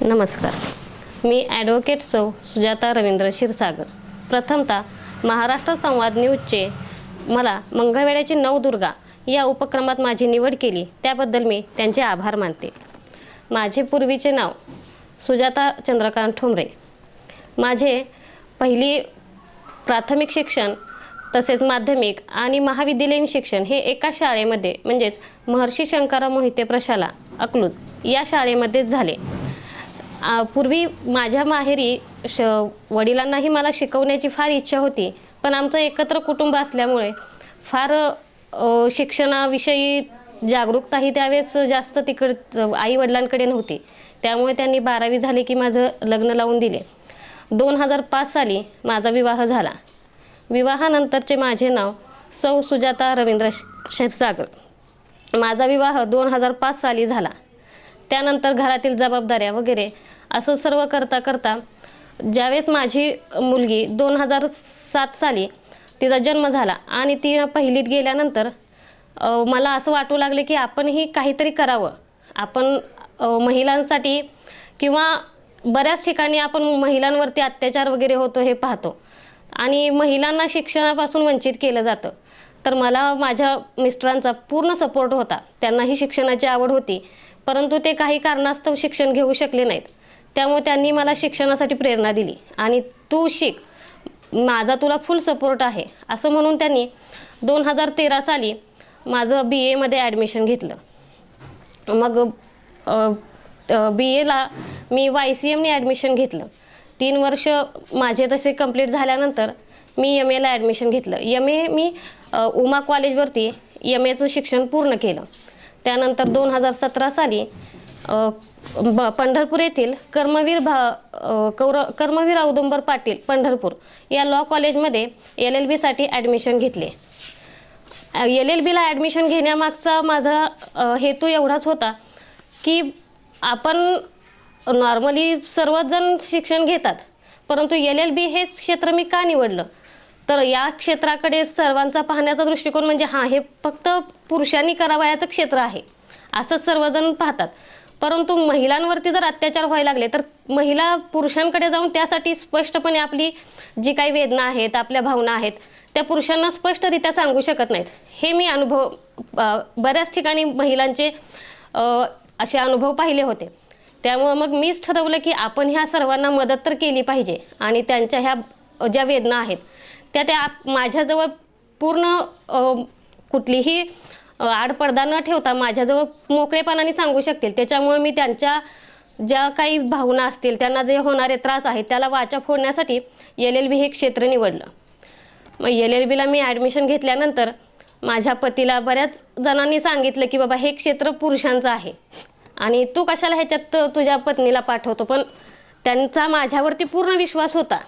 नमस्कार, मी ॲडव्होकेट सौ सुजाता रवींद्र क्षीरसागर. प्रथमतः महाराष्ट्र संवाद न्यूजचे मला मंगळवेढ्याची नवदुर्गा या उपक्रमात माझी निवड केली त्याबद्दल मी त्यांचे आभार मानते. माझे पूर्वीचे नाव सुजाता चंद्रकांत ठोंबरे. माझे पहिली प्राथमिक शिक्षण तसेच माध्यमिक आणि महाविद्यालयीन शिक्षण हे एका शाळेमध्ये म्हणजेच महर्षी शंकरराव मोहिते प्रशाला अकलूज या शाळेमध्येच झाले. पूर्वी माझ्या माहेरी वडिलांनाही मला शिकवण्याची फार इच्छा होती, पण आमचं एकत्र कुटुंब असल्यामुळे फार शिक्षणाविषयी जागरूकताही त्यावेळेस जास्त आई वडिलांकडे नव्हती. त्यामुळे त्यांनी 12वी झाले की माझं लग्न लावून दिले. 2005 साली माझा विवाह झाला. विवाहानंतरचे माझे नाव सौ सुजाता रवींद्र क्षीरसागर. माझा विवाह 2005 साली झाला. त्यानंतर घरातील जबाबदाऱ्या वगैरे असं सर्व करता करता ज्यावेळेस माझी मुलगी 2007 साली तिचा जन्म झाला आणि ती पहिलीत गेल्यानंतर मला असं वाटू लागले की आपणही काहीतरी करावं. आपण महिलांसाठी किंवा बऱ्याच ठिकाणी आपण महिलांवरती अत्याचार वगैरे होतो हे पाहतो आणि महिलांना शिक्षणापासून वंचित केलं जातं. तर मला माझ्या मिस्टरांचा पूर्ण सपोर्ट होता. त्यांनाही शिक्षणाची आवड होती, परंतु ते काही कारणास्तव शिक्षण घेऊ शकले नाहीत. त्यामुळे त्यांनी मला शिक्षणासाठी प्रेरणा दिली आणि तू शिक, माझा तुला फुल सपोर्ट आहे असं म्हणून त्यांनी 2013 साली माझं BA मध्ये ॲडमिशन घेतलं. मग BAला मी YCMने ॲडमिशन घेतलं. 3 वर्ष माझे तसे कंप्लीट झाल्यानंतर मी MAला ॲडमिशन घेतलं. MA मी उमा कॉलेजवरती MAचं शिक्षण पूर्ण केलं. त्यानंतर 2017 साली पंढरपूर येथील कर्मवीर औदुंबर पाटील पंढरपूर या लॉ कॉलेजमध्ये LLB साठी ॲडमिशन घेतले. LLBला ॲडमिशन घेण्यामागचा माझा हेतू एवढाच होता की आपण नॉर्मली सर्वच जण शिक्षण घेतात, परंतु LLB हे क्षेत्र मी का निवडलं तर या क्षेत्राकडे सर्वांचा पाहण्याचा दृष्टिकोन म्हणजे हे फक्त पुरुषांनी करावयाचं क्षेत्र आहे असं सर्वजण पाहतात. परंतु महिलांवरती जर अत्याचार व्हायला लागले तर महिला पुरुषांकडे जाऊन त्यासाठी स्पष्टपणे आपली जी काही वेदना आहेत, आपल्या भावना आहेत, त्या पुरुषांना स्पष्टरित्या सांगू शकत नाहीत. हे मी बऱ्याच ठिकाणी महिलांचे असे अनुभव पाहिले होते. त्यामुळे मग मीच ठरवलं की आपण ह्या सर्वांना मदत तर केली पाहिजे आणि त्यांच्या ह्या ज्या वेदना आहेत त्या माझ्याजवळ पूर्ण कुठलीही आडपडदा न ठेवता माझ्याजवळ मोकळेपणाने सांगू शकतील. त्याच्यामुळे मी त्यांच्या ज्या काही भावना असतील, त्यांना जे होणारे त्रास आहेत त्याला वाचा फोडण्यासाठी LLB हे क्षेत्र निवडलं. मग LLBला मी ॲडमिशन घेतल्यानंतर माझ्या पतीला बऱ्याच जणांनी सांगितलं की बाबा हे क्षेत्र पुरुषांचं आहे आणि तू कशाला ह्याच्यात तुझ्या पत्नीला पाठवतो, पण त्यांचा माझ्यावरती पूर्ण विश्वास होता.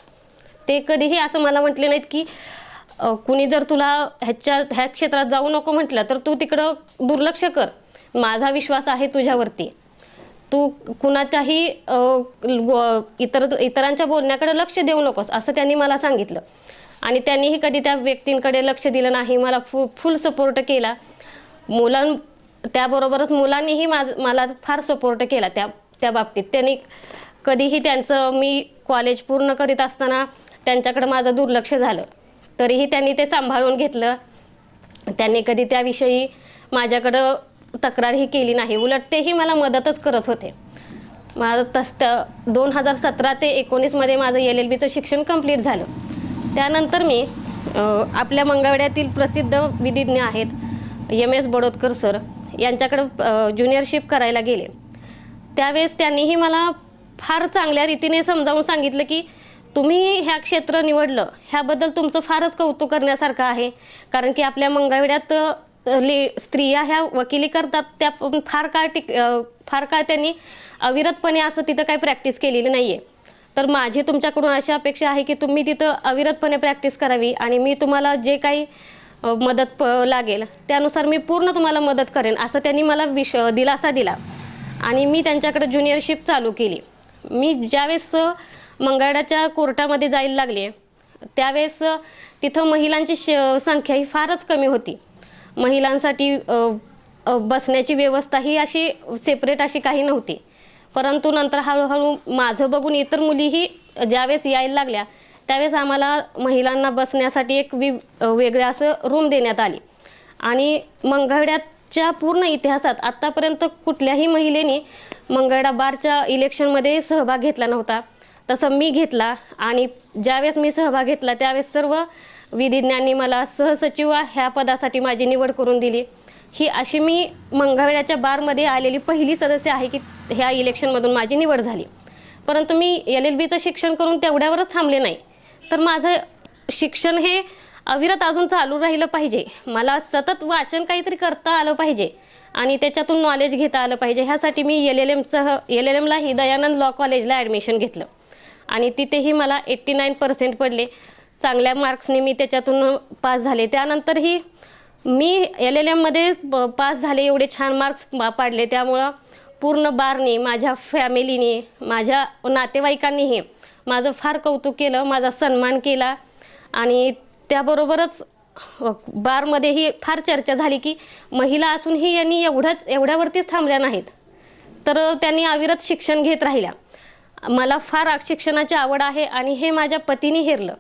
ते कधीही असं मला म्हटले नाहीत की कुणी जर तुला ह्या क्षेत्रात जाऊ नको म्हटलं तर तू तिकडं दुर्लक्ष कर, माझा विश्वास आहे तुझ्यावरती, तू कुणाच्याही इतरांच्या बोलण्याकडे लक्ष देऊ नकोस असं त्यांनी मला सांगितलं. आणि त्यांनीही कधी त्या व्यक्तींकडे लक्ष दिलं नाही, मला फुल सपोर्ट केला. त्याबरोबरच मुलांनीही मला फार सपोर्ट केला त्या बाबतीत. त्यांनी कधीही मी कॉलेज पूर्ण करीत असताना त्यांच्याकडे माझं दुर्लक्ष झालं तरीही त्यांनी ते सांभाळून घेतलं. त्यांनी कधी त्याविषयी माझ्याकडं तक्रारही केली नाही, उलट तेही मला मदतच करत होते. माझं 2017 ते 2019 मध्ये माझं LLBचं शिक्षण कंप्लीट झालं. त्यानंतर मी आपल्या मंगळवेढ्यातील प्रसिद्ध विधिज्ञ आहेत MS बडोदकर सर यांच्याकडं ज्युनियरशिप करायला गेले. त्यावेळेस त्यांनीही मला फार चांगल्या रीतीने समजावून सांगितलं की तुम्ही ह्या क्षेत्र निवडलं ह्याबद्दल तुमचं फारच कौतुक करण्यासारखं आहे, कारण की आपल्या मंगळवेढ्यात स्त्रिया ह्या वकिली करतात त्या फार काळ त्यांनी अविरतपणे असं तिथं काही प्रॅक्टिस केलेली नाही आहे. तर माझी तुमच्याकडून अशी अपेक्षा आहे की तुम्ही तिथं अविरतपणे प्रॅक्टिस करावी आणि मी तुम्हाला जे काही मदत लागेल त्यानुसार मी पूर्ण तुम्हाला मदत करेन असं त्यांनी मला दिलासा दिला आणि मी त्यांच्याकडे ज्युनियरशिप चालू केली. मी ज्यावेळेस मंगळवेढ्याच्या कोर्टामध्ये जायला लागले त्यावेळेस तिथं महिलांची संख्या ही फारच कमी होती. महिलांसाठी बसण्याची व्यवस्था ही अशी सेपरेट अशी काही नव्हती. परंतु नंतर हळूहळू माझं बघून इतर मुलीही ज्यावेळेस यायला लागल्या त्यावेळेस आम्हाला महिलांना बसण्यासाठी एक वेगळं असं रूम देण्यात आली आणि मंगळवेढ्याच्या पूर्ण इतिहासात आत्तापर्यंत कुठल्याही महिलेने मंगळवेढा बारच्या इलेक्शनमध्ये सहभाग घेतला नव्हता, तसं मी घेतला. आणि ज्यावेळेस मी सहभाग घेतला त्यावेळेस सर्व विधिज्ञांनी मला सहसचिव ह्या पदासाठी माझी निवड करून दिली. ही अशी मी मंगळवेढ्याच्या बारमध्ये आलेली पहिली सदस्य आहे की ह्या इलेक्शनमधून माझी निवड झाली. परंतु मी LLBचं शिक्षण करून तेवढ्यावरच थांबले नाही, तर माझं शिक्षण हे अविरत अजून चालू राहिलं पाहिजे. मला सतत वाचन काहीतरी करता आलं पाहिजे आणि त्याच्यातून नॉलेज घेता आलं पाहिजे. ह्यासाठी मी LLMला ही दयानंद लॉ कॉलेजला ॲडमिशन घेतलं आणि तिथेही मला 89% पडले. चांगल्या मार्क्सने मी त्याच्यातून पास झाले. त्यानंतरही मी LLMमध्ये पास झाले, एवढे छान मार्क्स पाडले. त्यामुळं पूर्ण बारने, माझ्या फॅमिलीने, माझ्या नातेवाईकांनीही माझं फार कौतुक केलं, माझा सन्मान केला आणि त्याबरोबरच बारमध्येही फार चर्चा झाली की महिला असूनही यांनी एवढ्यावरतीच थांबल्या नाहीत, तर त्यांनी अविरत शिक्षण घेत राहिल्या. मला फार शिक्षणाची आवड आहे आणि हे माझ्या पतीने हेरलं.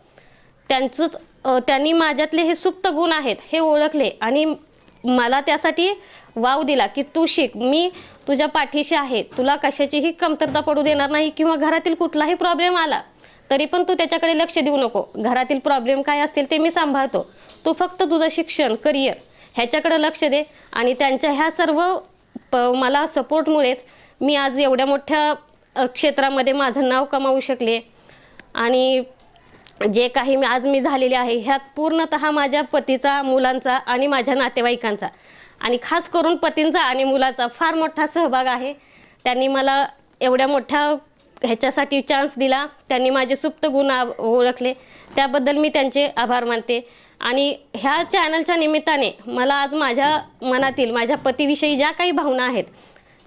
त्यांनी माझ्यातले हे सुप्त गुण आहेत हे ओळखले आणि मला त्यासाठी वाव दिला की तू शिक, मी तुझ्या पाठीशी आहे, तुला कशाचीही कमतरता पडू देणार नाही किंवा घरातील कुठलाही प्रॉब्लेम आला तरी पण तू त्याच्याकडे लक्ष देऊ नको. घरातील प्रॉब्लेम काय असतील ते मी सांभाळतो, तू फक्त तुझं शिक्षण करिअर ह्याच्याकडे लक्ष दे. आणि त्यांच्या ह्या सर्व मला सपोर्टमुळेच मी आज एवढ्या मोठ्या क्षेत्रामध्ये माझं नाव कमावू शकले. आणि जे काही आज मी झालेले आहे ह्यात पूर्णतः माझ्या पतीचा, मुलांचा आणि माझ्या नातेवाईकांचा आणि खास करून पतींचा आणि मुलाचा फार मोठा सहभाग आहे. त्यांनी मला एवढ्या मोठ्या ह्याच्यासाठी चान्स दिला, त्यांनी माझे सुप्त गुण ओळखले, त्याबद्दल मी त्यांचे आभार मानते. आणि ह्या चॅनलच्या निमित्ताने मला आज माझ्या मनातील माझ्या पतीविषयी ज्या काही भावना आहेत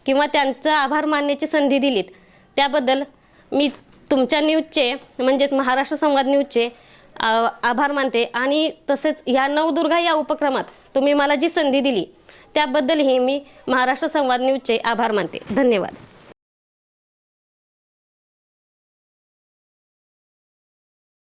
किंवा त्यांचा आभार मानण्याची संधी दिलीत त्याबद्दल मी तुमच्या न्यूजचे म्हणजेच महाराष्ट्र संवाद न्यूजचे आभार मानते. आणि तसेच या नवदुर्गा या उपक्रमात तुम्ही मला जी संधी दिली त्याबद्दलही मी महाराष्ट्र संवाद न्यूजचे आभार मानते. धन्यवाद.